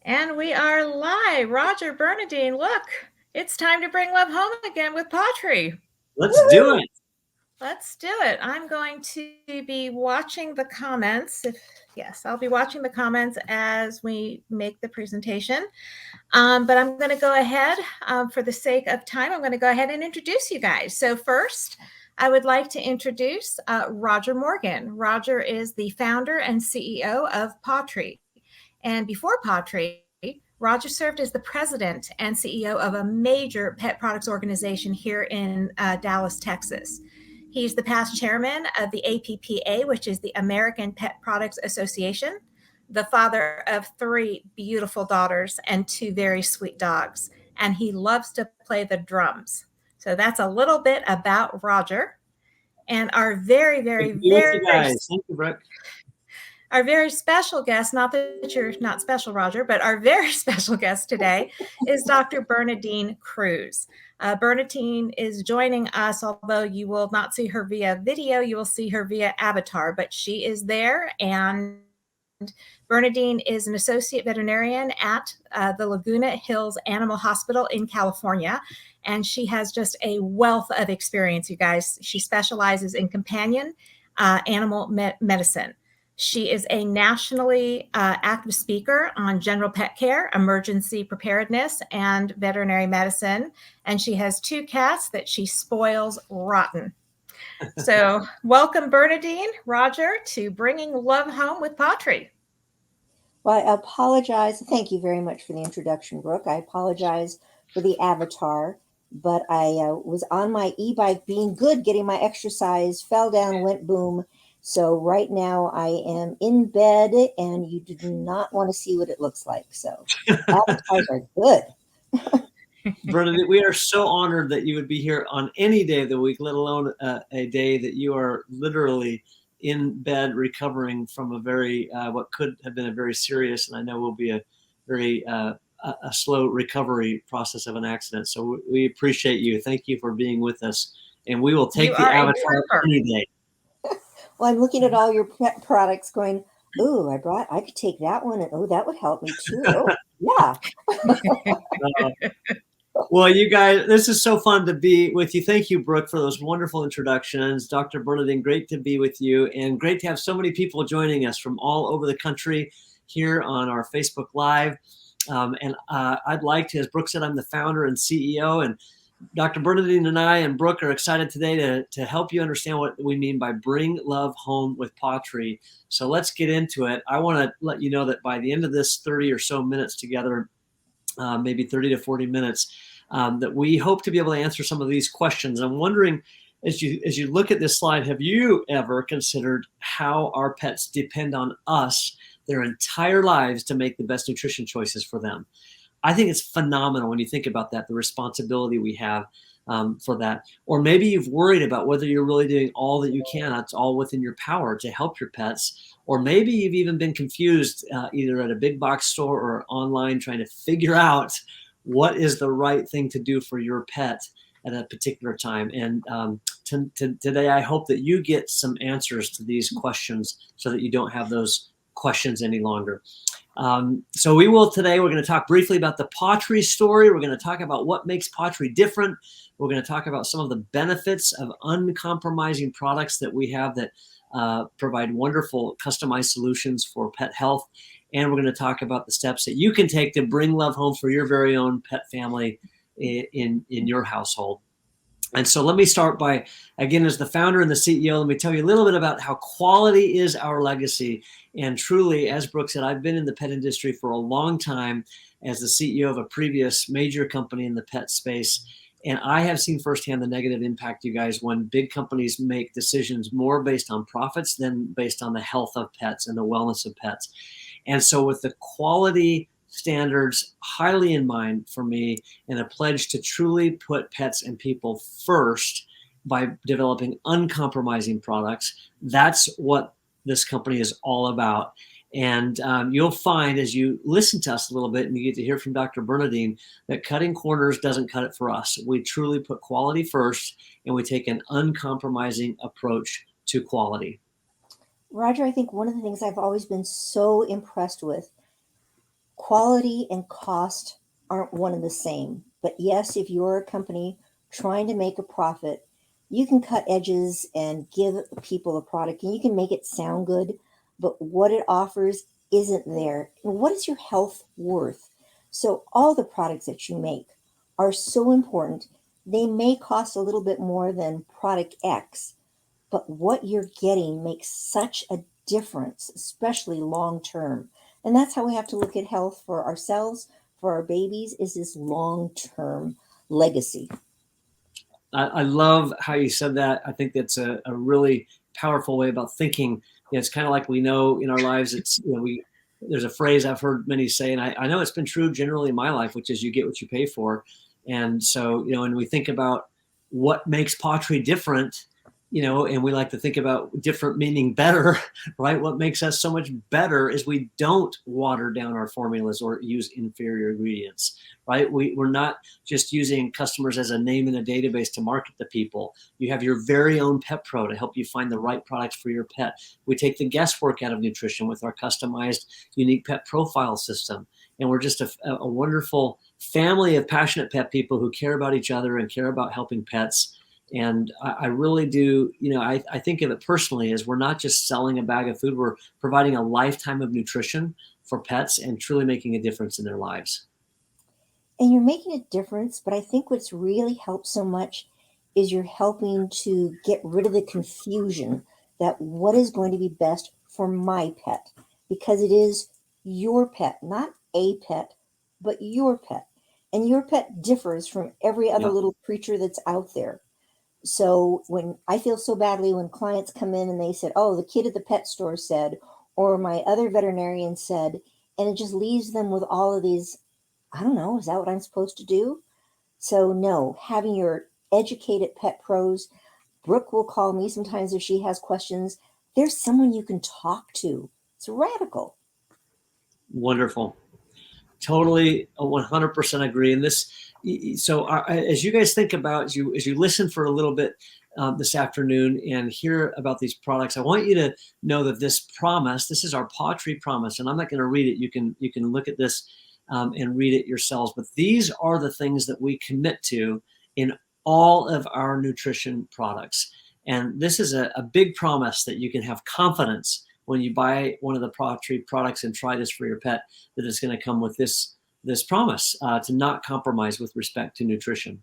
And we are live. Roger Bernadine, look, it's time to bring love home again with Patri. Let's do it. Let's do it. I'm going to be watching the comments. Yes, I'll be watching the comments as we make the presentation. But I'm going to go ahead, for the sake of time, I'm going to go ahead and introduce you guys. So first, I would like to introduce Roger Morgan. Roger is the founder and CEO of Patri. And before Patri, Roger served as the president and CEO of a major pet products organization here in Dallas, Texas. He's the past chairman of the APPA, which is the American Pet Products Association, the father of 3 beautiful daughters and 2 very sweet dogs, and he loves to play the drums. So that's a little bit about Roger. And our very, very, Good to be with you very guys. Thank you, Brooke. our very special guest, not that you're not special, Roger, but our very special guest today is Dr. Bernadine Cruz. Bernadine is joining us, although you will not see her via video, you will see her via avatar, but she is there. And Bernadine is an associate veterinarian at the Laguna Hills Animal Hospital in California. And she has just a wealth of experience, you guys. She specializes in companion animal medicine. She is a nationally active speaker on general pet care, emergency preparedness, and veterinary medicine. And she has 2 cats that she spoils rotten. So welcome, Bernadine, Roger, to Bringing Love Home with Patri. Well, I apologize. Thank you very much for the introduction, Brooke. I apologize for the avatar, but I was on my e-bike being good, getting my exercise, fell down, went boom. So right now I am in bed and you do not want to see what it looks like. So avatars are good. Bernadette, we are so honored that you would be here on any day of the week, let alone a day that you are literally in bed recovering from a very, what could have been a very serious, and I know will be a very a slow recovery process of an accident. So we appreciate you. Thank you for being with us. And we will take the avatar any day. Well, I'm looking at all your pet products going, oh, I could take that one. And oh, that would help me too. Oh, yeah. Well, you guys, this is so fun to be with you. Thank you, Brooke, for those wonderful introductions. Dr. Bernadine, great to be with you, and great to have so many people joining us from all over the country here on our Facebook Live. I'd like to, as Brooke said, I'm the founder and CEO, and Dr. Bernadine and I and Brooke are excited today to help you understand what we mean by bring love home with Patri. So let's get into it. I want to let you know that by the end of this 30 or so minutes together, maybe 30 to 40 minutes, that we hope to be able to answer some of these questions. I'm wondering, as you look at this slide, have you ever considered how our pets depend on us their entire lives to make the best nutrition choices for them? I think it's phenomenal when you think about that, the responsibility we have for that. Or maybe you've worried about whether you're really doing all that you can. It's all within your power to help your pets. Or maybe you've even been confused either at a big box store or online trying to figure out what is the right thing to do for your pet at a particular time. And today, I hope that you get some answers to these questions so that you don't have those questions any longer. So we're going to talk briefly about the Patri story. We're going to talk about what makes Patri different. We're going to talk about some of the benefits of uncompromising products that we have that provide wonderful customized solutions for pet health. And we're going to talk about the steps that you can take to bring love home for your very own pet family in your household. And so let me start by, again, as the founder and the CEO, let me tell you a little bit about how quality is our legacy. And truly, as Brooke said, I've been in the pet industry for a long time as the CEO of a previous major company in the pet space. And I have seen firsthand the negative impact, you guys, when big companies make decisions more based on profits than based on the health of pets and the wellness of pets. And so with the quality standards highly in mind for me and a pledge to truly put pets and people first by developing uncompromising products, that's what this company is all about. And you'll find as you listen to us a little bit and you get to hear from Dr. Bernadine that cutting corners doesn't cut it for us. We truly put quality first and we take an uncompromising approach to quality. Roger, I think one of the things I've always been so impressed with, Quality and cost aren't one and the same. But yes, if you're a company trying to make a profit, you can cut edges and give people a product and you can make it sound good, but what it offers isn't there. And what is your health worth? So all the products that you make are so important. They may cost a little bit more than product X, but what you're getting makes such a difference, especially long term. And that's how we have to look at health for ourselves, for our babies, is this long term legacy. I love how you said that. I think that's a really powerful way about thinking. It's kind of like we know in our lives, it's, there's a phrase I've heard many say, and I know it's been true generally in my life, which is you get what you pay for. And so, when we think about what makes Patri different, and we like to think about different meaning better, right? What makes us so much better is we don't water down our formulas or use inferior ingredients, right? We're not just using customers as a name in a database to market to people. You have your very own Pet Pro to help you find the right products for your pet. We take the guesswork out of nutrition with our customized unique pet profile system. And we're just a wonderful family of passionate pet people who care about each other and care about helping pets. And I really do, I think of it personally as we're not just selling a bag of food, we're providing a lifetime of nutrition for pets and truly making a difference in their lives. And you're making a difference, but I think what's really helped so much is you're helping to get rid of the confusion that what is going to be best for my pet, because it is your pet, not a pet, but your pet. And your pet differs from every other little creature that's out there. So when I feel so badly when clients come in and they said, oh, the kid at the pet store said, or my other veterinarian said, and it just leaves them with all of these, I don't know, is that what I'm supposed to do? So no, having your educated pet pros, Brooke will call me sometimes if she has questions. There's someone you can talk to. It's radical. Wonderful. Totally 100% agree. And this, so as you guys think about, as you listen for a little bit this afternoon and hear about these products, I want you to know that this promise, this is our Patri promise, and I'm not going to read it. You can look at this and read it yourselves. But these are the things that we commit to in all of our nutrition products. And this is a big promise that you can have confidence when you buy one of the Patri products and try this for your pet, that it's going to come with this promise to not compromise with respect to nutrition.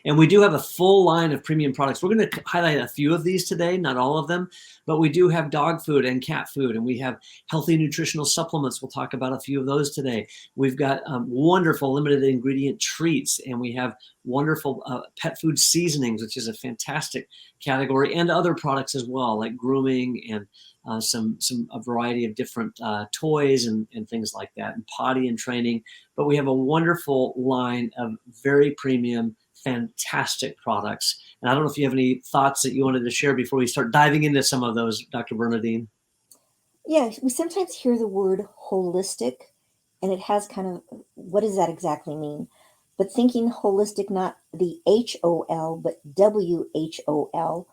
And we do have a full line of premium products. We're going to highlight a few of these today, not all of them, but we do have dog food and cat food, and we have healthy nutritional supplements. We'll talk about a few of those today. We've got wonderful limited ingredient treats, and we have wonderful pet food seasonings, which is a fantastic category, and other products as well, like grooming and a variety of different toys and things like that, and potty and training. But we have a wonderful line of very premium, fantastic products. And I don't know if you have any thoughts that you wanted to share before we start diving into some of those, Dr. Bernadine. Yeah, we sometimes hear the word holistic, and it has kind of, what does that exactly mean? But thinking holistic, not the HOL, but WHOL,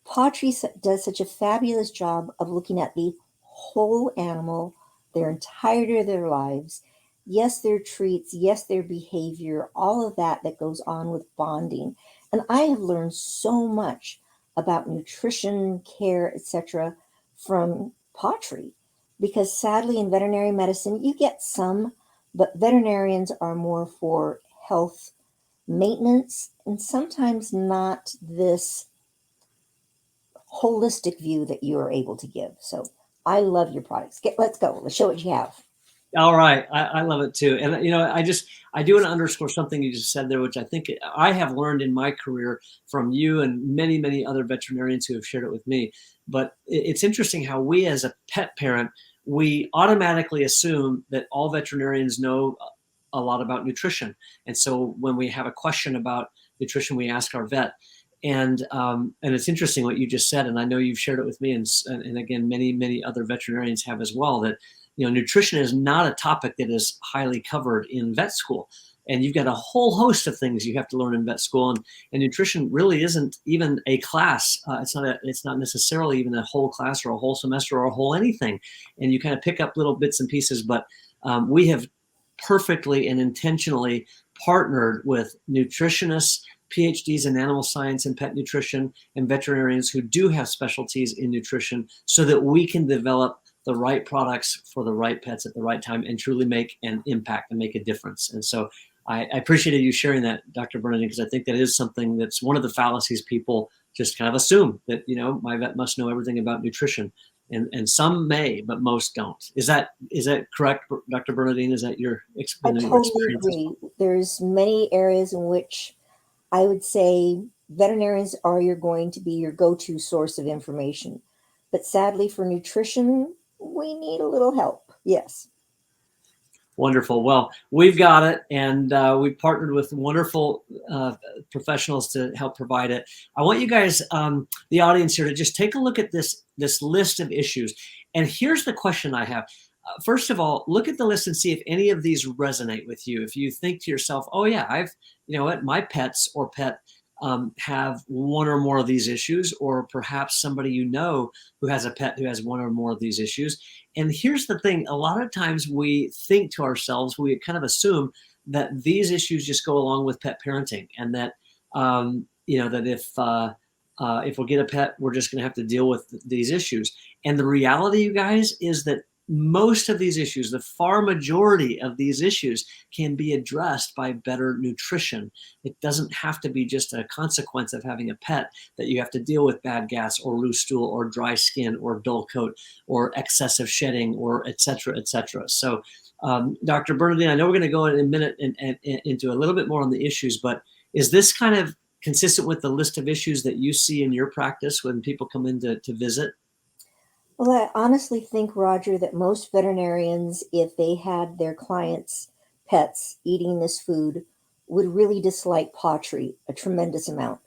Patri does such a fabulous job of looking at the whole animal, their entirety of their lives. Yes, their treats, yes, their behavior, all of that goes on with bonding. And I have learned so much about nutrition, care, etc. from Patri, because sadly in veterinary medicine, you get some, but veterinarians are more for health maintenance and sometimes not this holistic view that you are able to give. So I love your products. Let's go. Let's show what you have. All right. I love it too. And, I do want to underscore something you just said there, which I think I have learned in my career from you and many, many other veterinarians who have shared it with me. But it's interesting how we as a pet parent, we automatically assume that all veterinarians know a lot about nutrition. And so when we have a question about nutrition, we ask our vet. And it's interesting what you just said, and I know you've shared it with me, and again, many, many other veterinarians have as well, that nutrition is not a topic that is highly covered in vet school. And you've got a whole host of things you have to learn in vet school, and nutrition really isn't even a class. It's not necessarily even a whole class or a whole semester or a whole anything. And you kind of pick up little bits and pieces, but we have perfectly and intentionally partnered with nutritionists, PhDs in animal science and pet nutrition, and veterinarians who do have specialties in nutrition so that we can develop the right products for the right pets at the right time and truly make an impact and make a difference. And so I appreciated you sharing that, Dr. Bernadine, because I think that is something that's one of the fallacies people just kind of assume that, my vet must know everything about nutrition. And some may, but most don't. Is that correct, Dr. Bernadine? Is that your I experience? totally agree. There's many areas in which I would say veterinarians are going to be your go-to source of information. But sadly for nutrition, we need a little help. Yes. Wonderful. Well, we've got it, and we've partnered with wonderful professionals to help provide it. I want you guys, the audience here, to just take a look at this list of issues. And here's the question I have. First of all, look at the list and see if any of these resonate with you. If you think to yourself, oh yeah, my pets or pet have one or more of these issues, or perhaps somebody who has a pet who has one or more of these issues. And here's the thing, a lot of times we think to ourselves, we kind of assume that these issues just go along with pet parenting, and that that if we get a pet, we're just going to have to deal with these issues. And the reality, you guys, is that most of these issues, the far majority of these issues, can be addressed by better nutrition. It doesn't have to be just a consequence of having a pet that you have to deal with bad gas or loose stool or dry skin or dull coat or excessive shedding or et cetera, et cetera. So Dr. Bernadine, I know we're going to go in a minute and into a little bit more on the issues, but is this kind of consistent with the list of issues that you see in your practice when people come in to visit? Well, I honestly think, Roger, that most veterinarians, if they had their clients' pets eating this food, would really dislike pottery a tremendous amount,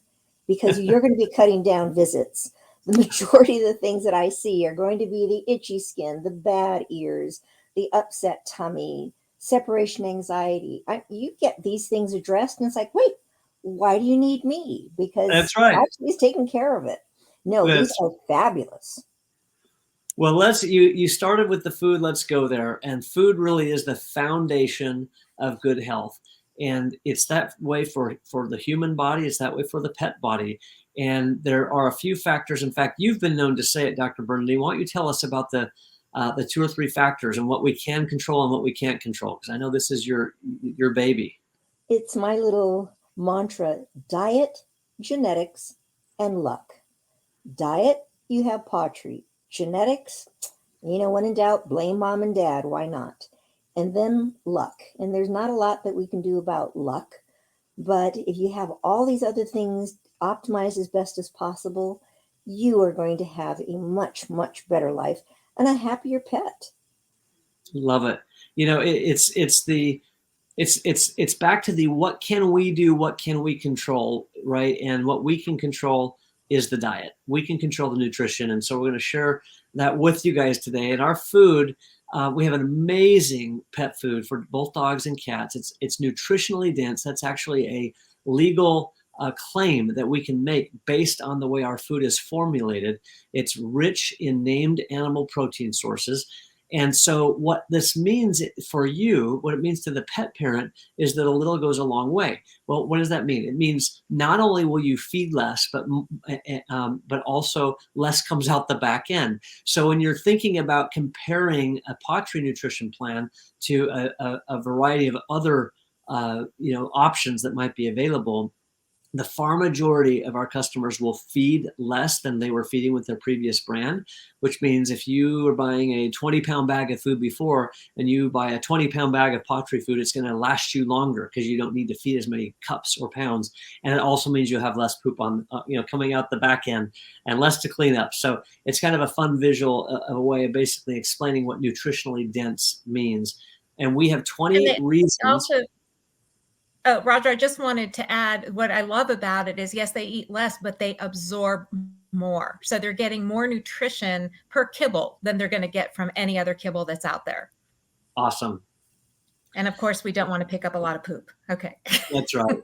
because you're going to be cutting down visits. The majority of the things that I see are going to be the itchy skin, the bad ears, the upset tummy, separation anxiety. You get these things addressed, and it's like, wait, why do you need me? Because that's right, Ashley's taking care of it. No, these are fabulous. Well, you started with the food. Let's go there. And food really is the foundation of good health. And it's that way for the human body. It's that way for the pet body. And there are a few factors. In fact, you've been known to say it, Dr. Bernadine. Why don't you tell us about the 2 or 3 factors and what we can control and what we can't control? Because I know this is your baby. It's my little mantra: diet, genetics, and luck. Diet, you have pottery. Genetics, when in doubt, blame mom and dad. Why not? And then luck. And there's not a lot that we can do about luck. But if you have all these other things optimized as best as possible, you are going to have a much, much better life and a happier pet. Love it. It's back to the what can we do, what can we control, right? And what we can control is the diet. We can control the nutrition. And so we're going to share that with you guys today. And our food, we have an amazing pet food for both dogs and cats. It's nutritionally dense. That's actually a legal claim that we can make based on the way our food is formulated. It's rich in named animal protein sources. And so what this means for you, what it means to the pet parent, is that a little goes a long way. Well, what does that mean? It means not only will you feed less, but also less comes out the back end. So when you're thinking about comparing a pottery nutrition plan to a variety of other options that might be available, the far majority of our customers will feed less than they were feeding with their previous brand, which means if you were buying a 20-pound bag of food before and you buy a 20-pound bag of pottery food, it's going to last you longer because you don't need to feed as many cups or pounds. And it also means you'll have less poop on, coming out the back end and less to clean up. So it's kind of a fun visual of a way of basically explaining what nutritionally dense means. And we have 20 reasons. Also, oh, Roger, I just wanted to add, what I love about it is, yes, they eat less, but they absorb more. So they're getting more nutrition per kibble than they're going to get from any other kibble that's out there. Awesome. And of course, we don't want to pick up a lot of poop. Okay. That's right.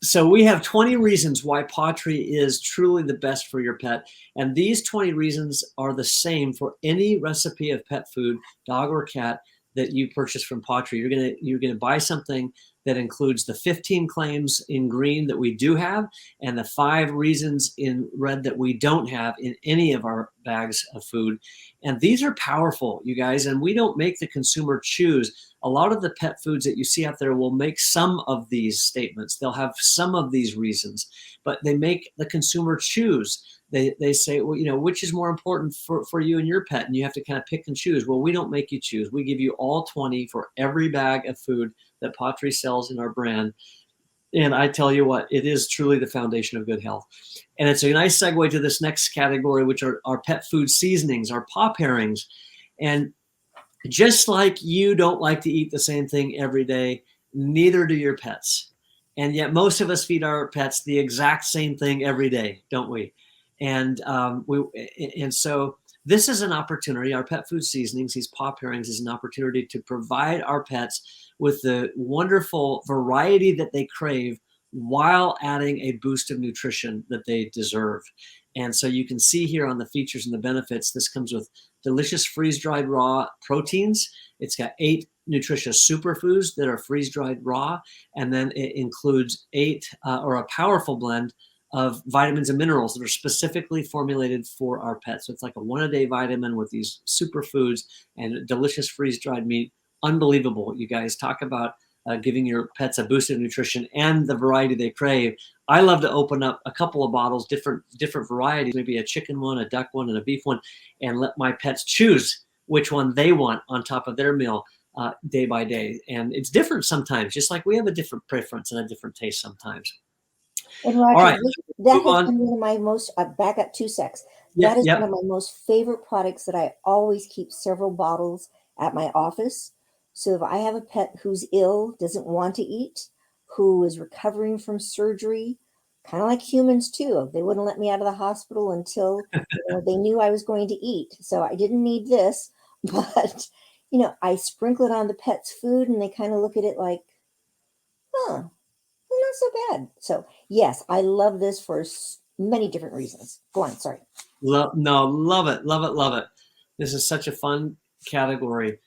So we have 20 reasons why pottery is truly the best for your pet. And these 20 reasons are the same for any recipe of pet food, dog or cat, that you purchase from Pottery. You're gonna buy something that includes the 15 claims in green that we do have, and the 5 reasons in red that we don't have in any of our bags of food. And these are powerful, you guys, and we don't make the consumer choose. A lot of the pet foods that you see out there will make some of these statements. They'll have some of these reasons, but they make the consumer choose. They say, well, you know, which is more important for you and your pet? And you have to kind of pick and choose. Well, we don't make you choose. We give you all 20 for every bag of food that Pottery sells in our brand. And I tell you what, it is truly the foundation of good health. And it's a nice segue to this next category, which are our pet food seasonings, our paw pairings. And just like you don't like to eat the same thing every day, neither do your pets. And yet most of us feed our pets the exact same thing every day, don't we? And so this is an opportunity. Our pet food seasonings, these paw pairings, is an opportunity to provide our pets with the wonderful variety that they crave while adding a boost of nutrition that they deserve. And so you can see here on the features and the benefits, this comes with delicious freeze-dried raw proteins. It's got 8 nutritious superfoods that are freeze-dried raw, and then it includes 8 or a powerful blend of vitamins and minerals that are specifically formulated for our pets. So it's like a 1-a-day vitamin with these superfoods and delicious freeze-dried meat. Unbelievable. You guys talk about giving your pets a boost of nutrition and the variety they crave. I love to open up a couple of bottles, different varieties, maybe a chicken one, a duck one, and a beef one, and let my pets choose which one they want on top of their meal day by day. And it's different sometimes, just like we have a different preference and a different taste sometimes. And Roger, All right, that move has on. been one of my most, back up 2 secs. Yeah, That is yep. one of my most favorite products that I always keep several bottles at my office. So if I have a pet who's ill, doesn't want to eat, who is recovering from surgery, kind of like humans too, they wouldn't let me out of the hospital until they knew I was going to eat. So I didn't need this, but I sprinkle it on the pet's food and they kind of look at it like, huh, not so bad. So yes, I love this for many different reasons. Go on, sorry. Love it, love it, love it. This is such a fun category.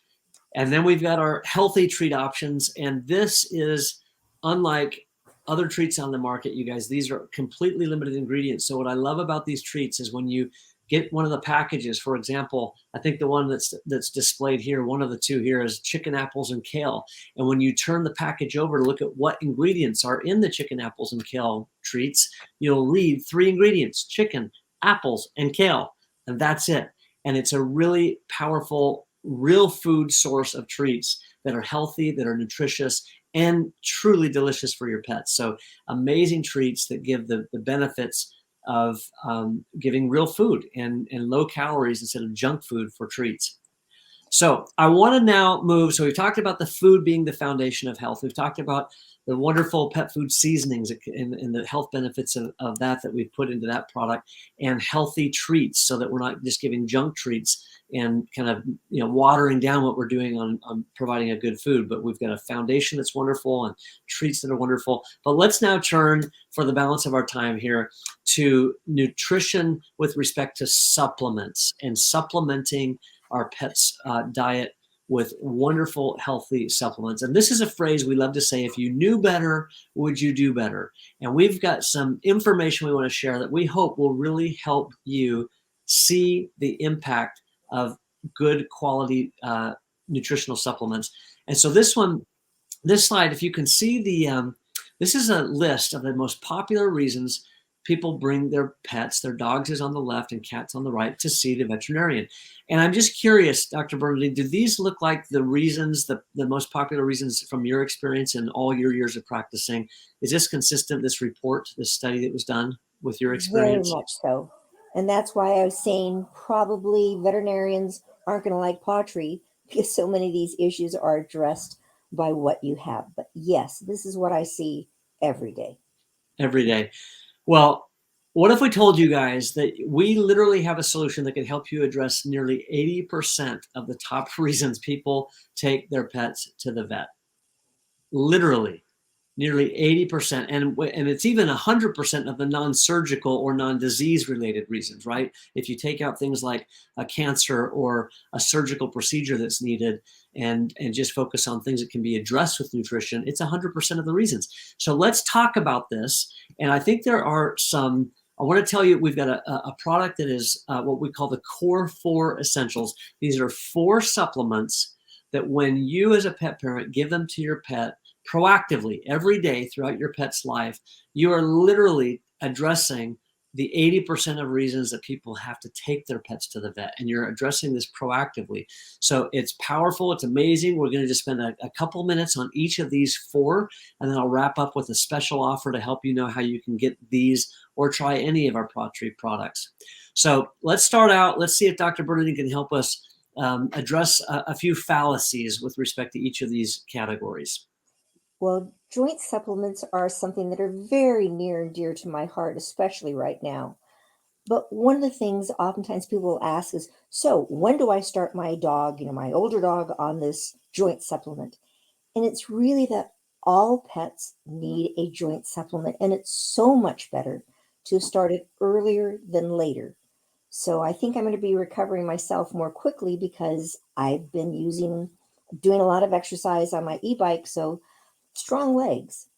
And then we've got our healthy treat options. And this is unlike other treats on the market, you guys. These are completely limited ingredients. So what I love about these treats is when you get one of the packages, for example, I think the one that's displayed here, one of the 2 here is chicken, apples, and kale. And when you turn the package over to look at what ingredients are in the chicken, apples, and kale treats, you'll read 3 ingredients: chicken, apples, and kale. And that's it. And it's a really powerful, real food source of treats that are healthy, that are nutritious, and truly delicious for your pets. So amazing treats that give the benefits of giving real food and low calories instead of junk food for treats. So I want to now move. So we've talked about the food being the foundation of health. We've talked about the wonderful pet food seasonings and the health benefits of that we've put into that product, and healthy treats so that we're not just giving junk treats and kind of watering down what we're doing on providing a good food. But we've got a foundation that's wonderful and treats that are wonderful. But let's now turn, for the balance of our time here, to nutrition with respect to supplements and supplementing our pets' diet with wonderful, healthy supplements. And this is a phrase we love to say: if you knew better, would you do better? And we've got some information we want to share that we hope will really help you see the impact of good quality nutritional supplements. And so this slide, if you can see this is a list of the most popular reasons people bring their pets, their dogs is on the left and cats on the right, to see the veterinarian. And I'm just curious, Dr. Bernadine, do these look like the reasons, the most popular reasons from your experience and all your years of practicing? Is this consistent, this report, this study that was done with your experience? Very much so. And that's why I was saying probably veterinarians aren't going to like Pottery, because so many of these issues are addressed by what you have. But yes, this is what I see every day. Every day. Well, what if we told you guys that we literally have a solution that can help you address nearly 80% of the top reasons people take their pets to the vet? Literally nearly 80%, and it's even 100% of the non-surgical or non-disease related reasons, right? If you take out things like a cancer or a surgical procedure that's needed and just focus on things that can be addressed with nutrition, it's 100% of the reasons. So let's talk about this. And I think there are some, I want to tell you, we've got a product that is what we call the Core 4 Essentials. These are 4 supplements that when you as a pet parent give them to your pet proactively every day throughout your pet's life, you are literally addressing the 80% of reasons that people have to take their pets to the vet, and you're addressing this proactively. So it's powerful. It's amazing. We're going to just spend a couple minutes on each of these 4, and then I'll wrap up with a special offer to help you know how you can get these or try any of our Pawtree products. So let's start out. Let's see if Dr. Bernadine can help us address a few fallacies with respect to each of these categories. Well, joint supplements are something that are very near and dear to my heart, especially right now. But one of the things oftentimes people will ask is, so when do I start my dog, my older dog, on this joint supplement? And it's really that all pets need a joint supplement, and it's so much better to start it earlier than later. So I think I'm going to be recovering myself more quickly because I've been doing a lot of exercise on my e-bike, so strong legs.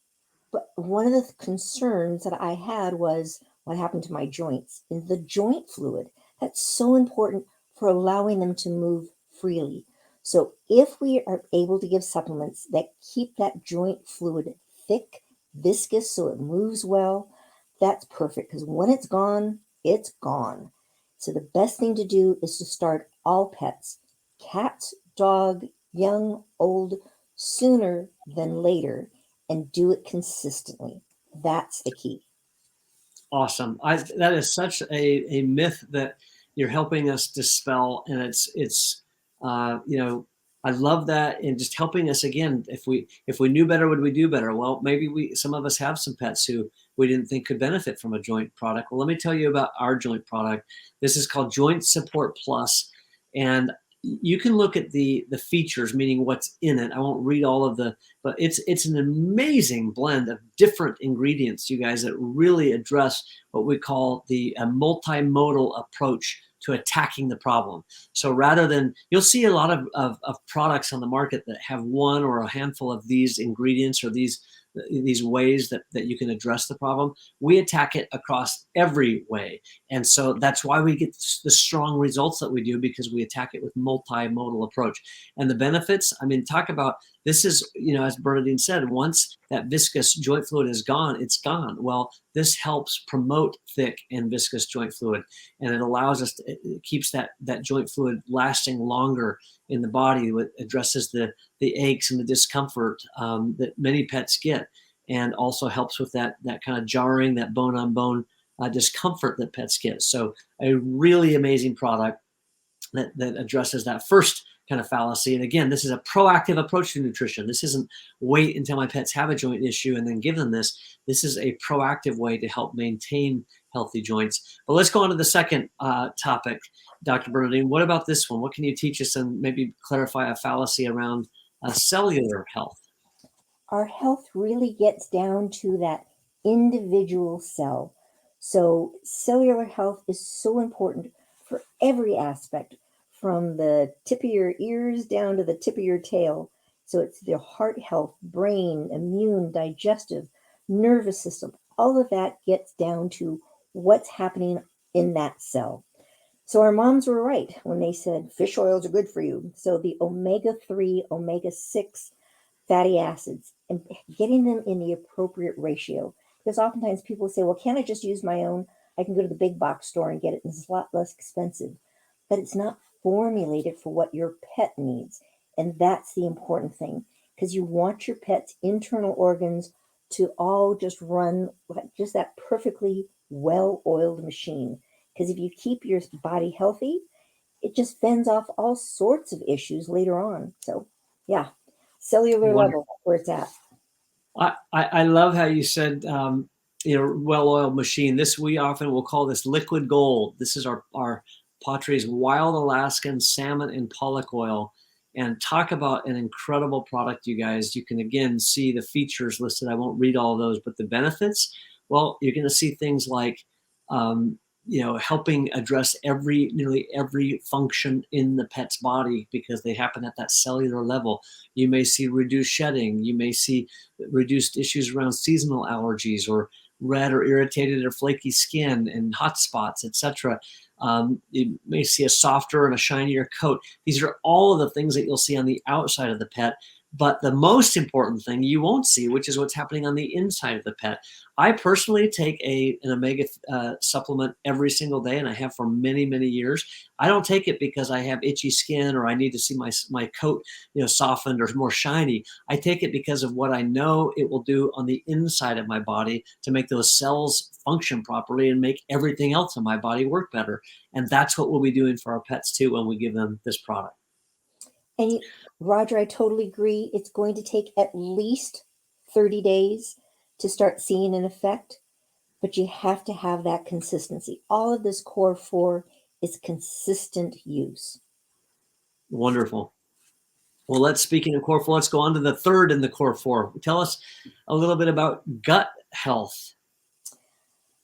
But one of the concerns that I had was what happened to my joints in the joint fluid. That's so important for allowing them to move freely. So if we are able to give supplements that keep that joint fluid thick, viscous, so it moves well, that's perfect, because when it's gone, it's gone. So the best thing to do is to start all pets, cats, dog, young, old, sooner than later, and do it consistently. That's the key. Awesome. That is such a myth that you're helping us dispel, and it's I love that, and just helping us again. If we knew better, would we do better? Well, maybe some of us have some pets who we didn't think could benefit from a joint product. Well, let me tell you about our joint product. This is called Joint Support Plus, and you can look at the features, meaning what's in it. I won't read all of but it's an amazing blend of different ingredients, you guys, that really address what we call the multimodal approach to attacking the problem. So rather than, you'll see a lot of products on the market that have one or a handful of these ingredients or these ways that you can address the problem. We attack it across every way. And so that's why we get the strong results that we do, because we attack it with multimodal approach. And the benefits, I mean, talk about, this is, as Bernadine said, once that viscous joint fluid is gone, it's gone. Well, this helps promote thick and viscous joint fluid, and it allows us it keeps that joint fluid lasting longer in the body. It addresses the aches and the discomfort that many pets get, and also helps with that kind of jarring, that bone on bone discomfort that pets get. So a really amazing product that addresses that first kind of fallacy. And again, this is a proactive approach to nutrition. This isn't wait until my pets have a joint issue and then give them this. This is a proactive way to help maintain healthy joints. But let's go on to the second topic, Dr. Bernadine. What about this one? What can you teach us and maybe clarify a fallacy around cellular health? Our health really gets down to that individual cell. So cellular health is so important for every aspect, from the tip of your ears down to the tip of your tail. So it's the heart health, brain, immune, digestive, nervous system. All of that gets down to what's happening in that cell. So our moms were right when they said fish oils are good for you. So the omega-3, omega-6 fatty acids, and getting them in the appropriate ratio. Because oftentimes people say, well, can't I just use my own? I can go to the big box store and get it, and it's a lot less expensive. But it's not formulated for what your pet needs. And that's the important thing, because you want your pet's internal organs to all just run just that perfectly well-oiled machine. Because if you keep your body healthy, it just fends off all sorts of issues later on. So yeah, cellular level, where it's at. I love how you said, well-oiled machine. This, we often will call this liquid gold. This is our Pawtree's Wild Alaskan Salmon and Pollock Oil. and talk about an incredible product, you guys. You can again see the features listed. I won't read all of those, but the benefits, well, you're going to see things like, helping address nearly every function in the pet's body because they happen at that cellular level. You may see reduced shedding. You may see reduced issues around seasonal allergies or red or irritated or flaky skin and hot spots, etc. You may see a softer and a shinier coat. These are all of the things that you'll see on the outside of the pet. But the most important thing you won't see, which is what's happening on the inside of the pet. I personally take an omega supplement every single day, and I have for many, many years. I don't take it because I have itchy skin or I need to see my coat, softened or more shiny. I take it because of what I know it will do on the inside of my body to make those cells function properly and make everything else in my body work better. And that's what we'll be doing for our pets too when we give them this product. And Roger, I totally agree. It's going to take at least 30 days to start seeing an effect, but you have to have that consistency. All of this Core 4 is consistent use. Wonderful. Well, speaking of Core 4, let's go on to the third in the Core 4. Tell us a little bit about gut health.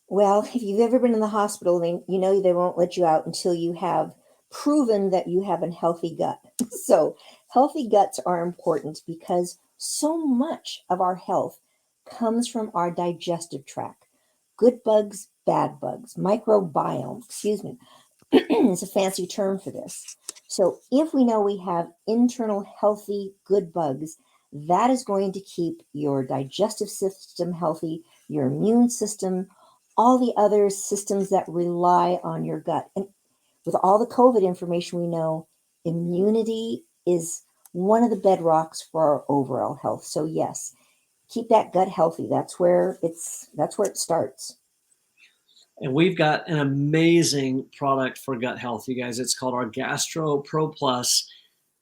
Well, if you've ever been in the hospital, then you know they won't let you out until you have proven that you have a healthy gut. So healthy guts are important because so much of our health comes from our digestive tract. Good bugs, bad bugs, microbiome, it's a fancy term for this. So if we know we have internal healthy, good bugs, that is going to keep your digestive system healthy, your immune system, all the other systems that rely on your gut. And with all the COVID information we know, immunity is one of the bedrocks for our overall health. So yes, keep that gut healthy. That's where it starts. And we've got an amazing product for gut health, you guys. It's called our Gastro Pro Plus.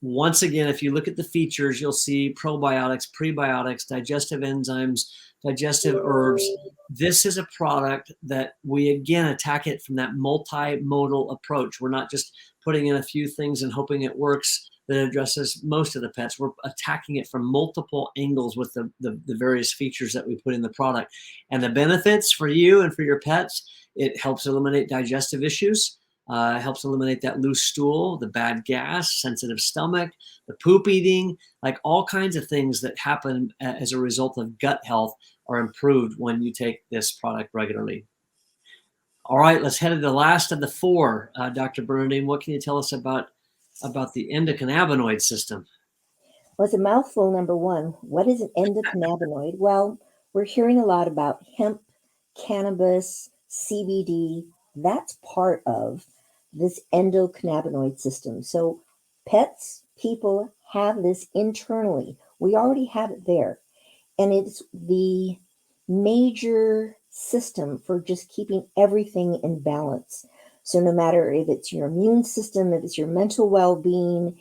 Once again, if you look at the features, you'll see probiotics, prebiotics, digestive enzymes, digestive herbs. This is a product that we, again, attack it from that multimodal approach. We're not just putting in a few things and hoping it works that addresses most of the pets. We're attacking it from multiple angles with the various features that we put in the product. And the benefits for you and for your pets, it helps eliminate digestive issues. Helps eliminate that loose stool, the bad gas, sensitive stomach, the poop eating, like all kinds of things that happen as a result of gut health are improved when you take this product regularly. All right, let's head to the last of the four. Dr. Bernardine, what can you tell us about the endocannabinoid system? Well, it's a mouthful, number one. What is an endocannabinoid? Well, we're hearing a lot about hemp, cannabis, CBD. That's part of this endocannabinoid system. So pets, people have this internally. We already have it there. And it's the major system for just keeping everything in balance. So no matter if it's your immune system, if it's your mental well-being,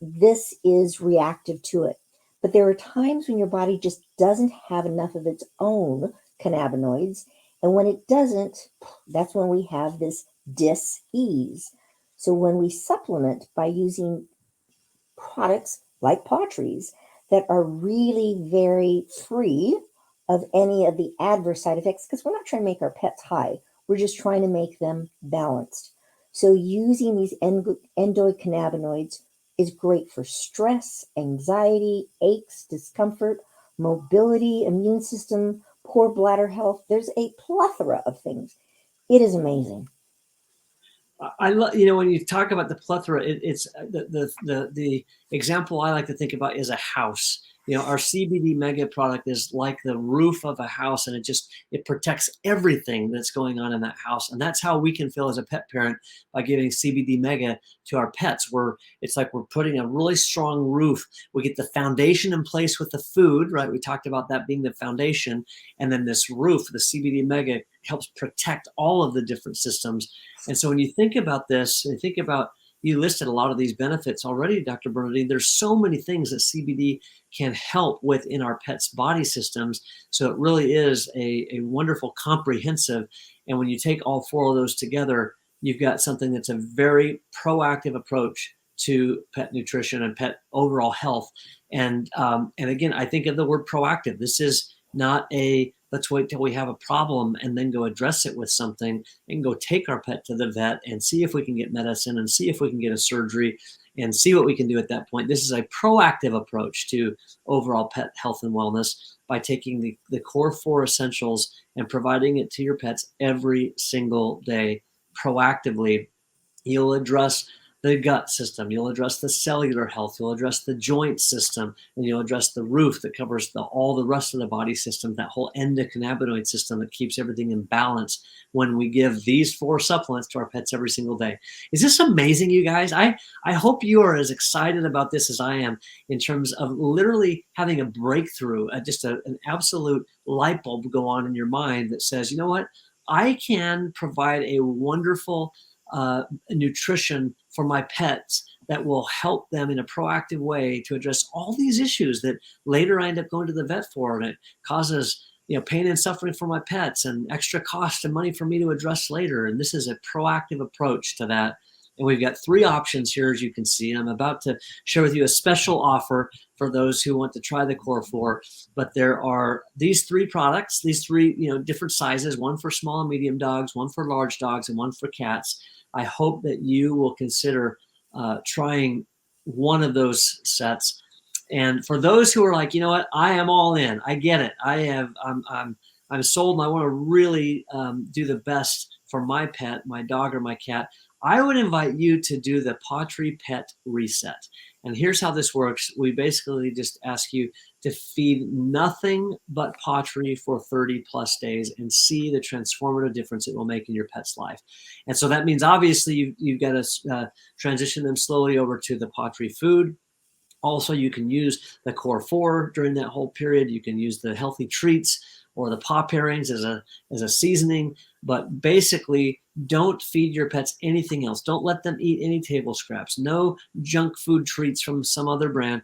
this is reactive to it. But there are times when your body just doesn't have enough of its own cannabinoids. And when it doesn't, that's when we have this dis-ease. So when we supplement by using products like Paw Trees that are really very free of any of the adverse side effects, because we're not trying to make our pets high, we're just trying to make them balanced. So using these endocannabinoids is great for stress, anxiety, aches, discomfort, mobility, immune system, poor bladder health. There's a plethora of things. It is amazing. I love, when you talk about the plethora, it's the example I like to think about is a house. Our CBD Mega product is like the roof of a house, and it protects everything that's going on in that house. And that's how we can feel as a pet parent by giving CBD Mega to our pets. It's like we're putting a really strong roof. We get the foundation in place with the food, right? We talked about that being the foundation. And then this roof, the CBD Mega, helps protect all of the different systems. And so when you think about this, and you listed a lot of these benefits already, Dr. Bernardine. There's so many things that CBD can help with in our pets' body systems. So it really is a wonderful comprehensive. And when you take all four of those together, you've got something that's a very proactive approach to pet nutrition and pet overall health. And again, I think of the word proactive. This is not a let's wait till we have a problem and then go address it with something, and go take our pet to the vet and see if we can get medicine and see if we can get a surgery and see what we can do at that point. This is a proactive approach to overall pet health and wellness by taking the core 4 essentials and providing it to your pets every single day proactively. You'll address the gut system, you'll address the cellular health, you'll address the joint system, and you'll address the roof that covers all the rest of the body system, that whole endocannabinoid system that keeps everything in balance when we give these 4 supplements to our pets every single day. Is this amazing, you guys? I hope you are as excited about this as I am, in terms of literally having a breakthrough, just an absolute light bulb go on in your mind that says, you know what, I can provide a wonderful nutrition for my pets that will help them in a proactive way to address all these issues that later I end up going to the vet for, and it causes pain and suffering for my pets and extra cost and money for me to address later. And this is a proactive approach to that. And we've got 3 options here, as you can see. I'm about to share with you a special offer for those who want to try the Core 4. But there are these 3 products, these 3 different sizes, one for small and medium dogs, one for large dogs, and one for cats. I hope that you will consider trying one of those sets. And for those who are like, you know what, I am all in. I get it. I'm sold, and I want to really do the best for my pet, my dog or my cat. I would invite you to do the Patri Pet Reset. And here's how this works. We basically just ask you to feed nothing but Patri for 30 plus days and see the transformative difference it will make in your pet's life. And so that means obviously you've got to transition them slowly over to the Patri food. Also, you can use the Core 4 during that whole period. You can use the healthy treats or the paw pairings as a seasoning, but basically don't feed your pets anything else. Don't let them eat any table scraps. No junk food treats from some other brand.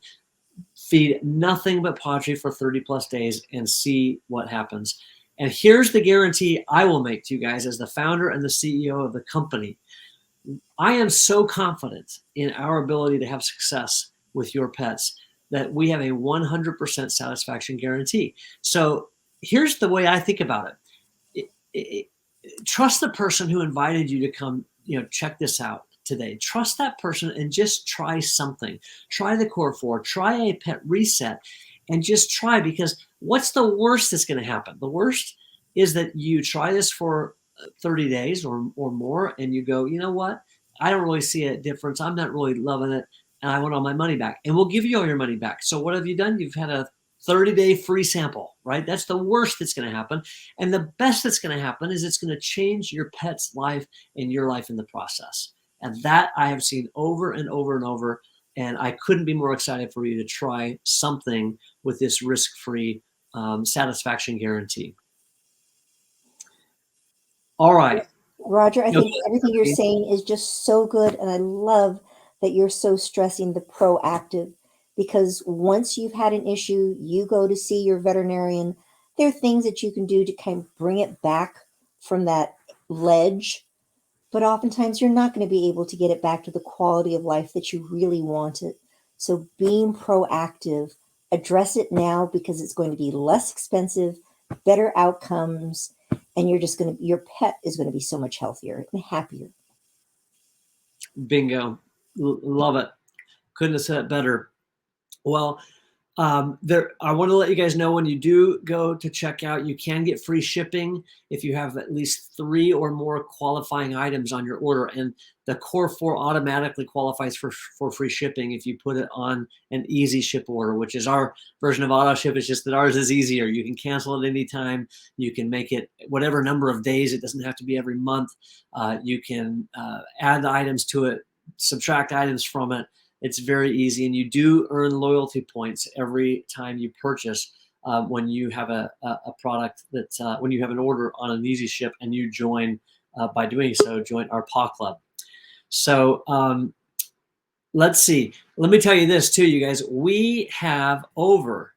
Feed nothing but Patri for 30 plus days and see what happens. And here's the guarantee I will make to you guys as the founder and the CEO of the company. I am so confident in our ability to have success with your pets that we have a 100% satisfaction guarantee. So here's the way I think about it. Trust the person who invited you to come, check this out today. Trust that person and just try something. Try the Core 4, try a pet reset, and just try, because what's the worst that's going to happen? The worst is that you try this for 30 days or more, and you go, you know what? I don't really see a difference. I'm not really loving it, and I want all my money back. And we'll give you all your money back. So what have you done? You've had a 30-day free sample, right? That's the worst that's going to happen. And the best that's going to happen is it's going to change your pet's life and your life in the process. And that I have seen over and over and over. And I couldn't be more excited for you to try something with this risk-free satisfaction guarantee. All right. Roger, I think everything you're saying is just so good. And I love that you're so stressing the proactive, because once you've had an issue, you go to see your veterinarian. There are things that you can do to kind of bring it back from that ledge. But oftentimes you're not going to be able to get it back to the quality of life that you really wanted. So being proactive, address it now, because it's going to be less expensive, better outcomes, and your pet is going to be so much healthier and happier. Bingo. Love it. Couldn't have said it better. Well, I want to let you guys know, when you do go to checkout, you can get free shipping if you have at least 3 or more qualifying items on your order. And the Core 4 automatically qualifies for free shipping if you put it on an easy ship order, which is our version of auto ship. It's just that ours is easier. You can cancel it anytime. You can make it whatever number of days. It doesn't have to be every month. You can add the items to it, subtract items from it. It's very easy, and you do earn loyalty points every time you purchase when you have a product that when you have an order on an easy ship, and you join by doing so, join our Paw Club. So let's see. Let me tell you this too, you guys. We have over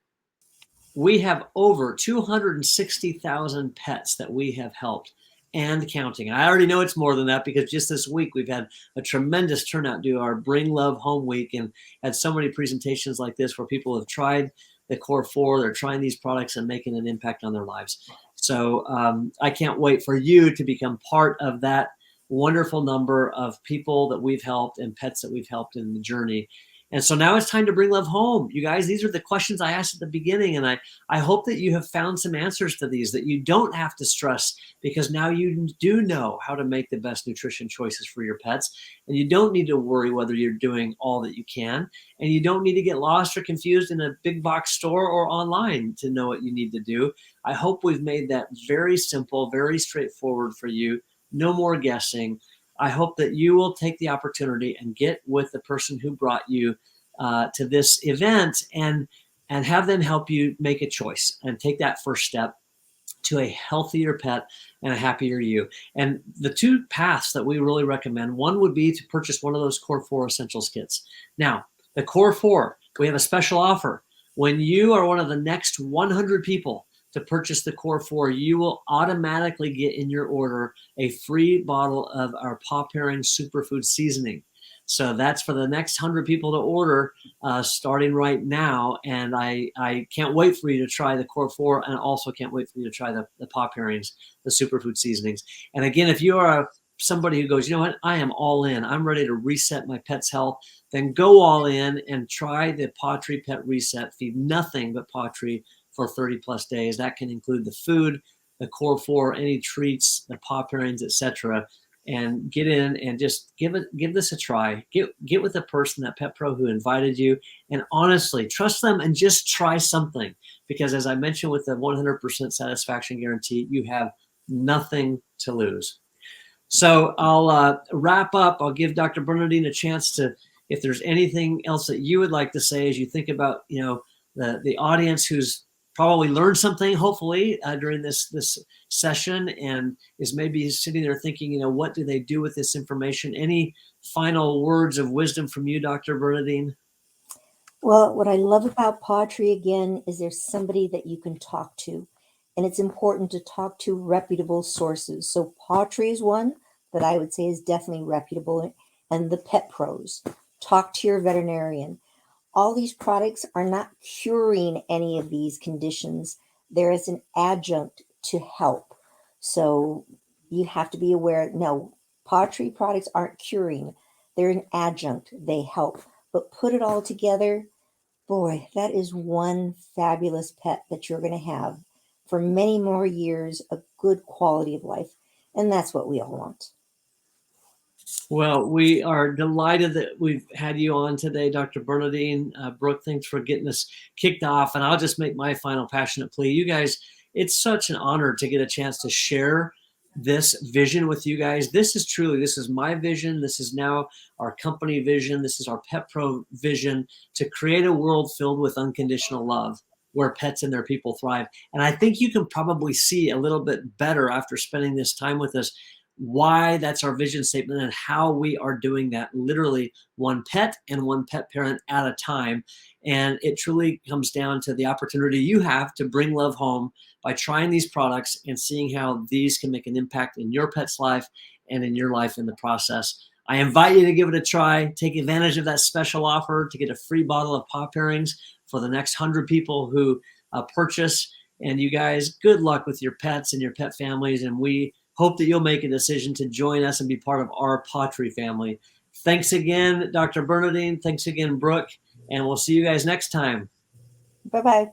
260,000 pets that we have helped, and counting. And I already know it's more than that because just this week we've had a tremendous turnout to our Bring Love Home Week and had so many presentations like this where people have tried the Core 4, they're trying these products and making an impact on their lives. So I can't wait for you to become part of that wonderful number of people that we've helped and pets that we've helped in the journey. And so now it's time to bring love home. You guys, these are the questions I asked at the beginning. And I hope that you have found some answers to these, that you don't have to stress, because now you do know how to make the best nutrition choices for your pets. And you don't need to worry whether you're doing all that you can. And you don't need to get lost or confused in a big box store or online to know what you need to do. I hope we've made that very simple, very straightforward for you. No more guessing. I hope that you will take the opportunity and get with the person who brought you to this event and have them help you make a choice and take that first step to a healthier pet and a happier you. And the two paths that we really recommend, one would be to purchase one of those Core 4 Essentials kits. Now, the Core 4, we have a special offer. When you are one of the next 100 people to purchase the Core 4, you will automatically get in your order a free bottle of our Paw Pairing Superfood Seasoning. So that's for the next 100 people to order starting right now. And I can't wait for you to try the Core 4, and also can't wait for you to try the Paw Pairings, the Superfood Seasonings. And again, if you are somebody who goes, you know what, I am all in, I'm ready to reset my pet's health, then go all in and try the Pawtree Pet Reset. Feed nothing but Pawtree for 30 plus days. That can include the food, the Core 4, any treats, the Paw Pairings, etc. And get in and just give this a try. Get with the person, that pet pro who invited you, and honestly trust them and just try something, because as I mentioned with the 100% satisfaction guarantee, you have nothing to lose. So I'll wrap up. I'll give Dr. Bernardine a chance to, if there's anything else that you would like to say as you think about, the audience who's probably learned something, hopefully, during this session, and is maybe sitting there thinking, what do they do with this information? Any final words of wisdom from you, Dr. Bernardine? Well, what I love about Pawtree, again, is there's somebody that you can talk to. And it's important to talk to reputable sources. So Pawtree is one that I would say is definitely reputable. And the pet pros. Talk to your veterinarian. All these products are not curing any of these conditions. There is an adjunct to help. So you have to be aware, no, Pawtree products aren't curing. They're an adjunct. They help. But put it all together, boy, that is one fabulous pet that you're going to have for many more years, a good quality of life. And that's what we all want. Well, we are delighted that we've had you on today, Dr. Bernardine. Brooke, thanks for getting us kicked off. And I'll just make my final passionate plea. You guys, it's such an honor to get a chance to share this vision with you guys. This is my vision. This is now our company vision. This is our Pet Pro vision, to create a world filled with unconditional love, where pets and their people thrive. And I think you can probably see a little bit better after spending this time with us why that's our vision statement and how we are doing that, literally one pet and one pet parent at a time. And it truly comes down to the opportunity you have to bring love home by trying these products and seeing how these can make an impact in your pet's life and in your life in the process. I invite you to give it a try. Take advantage of that special offer to get a free bottle of Paw Pairings for the next 100 people who purchase. And you guys, good luck with your pets and your pet families. And we hope that you'll make a decision to join us and be part of our Pawtree family. Thanks again, Dr. Bernardine. Thanks again, Brooke. And we'll see you guys next time. Bye-bye.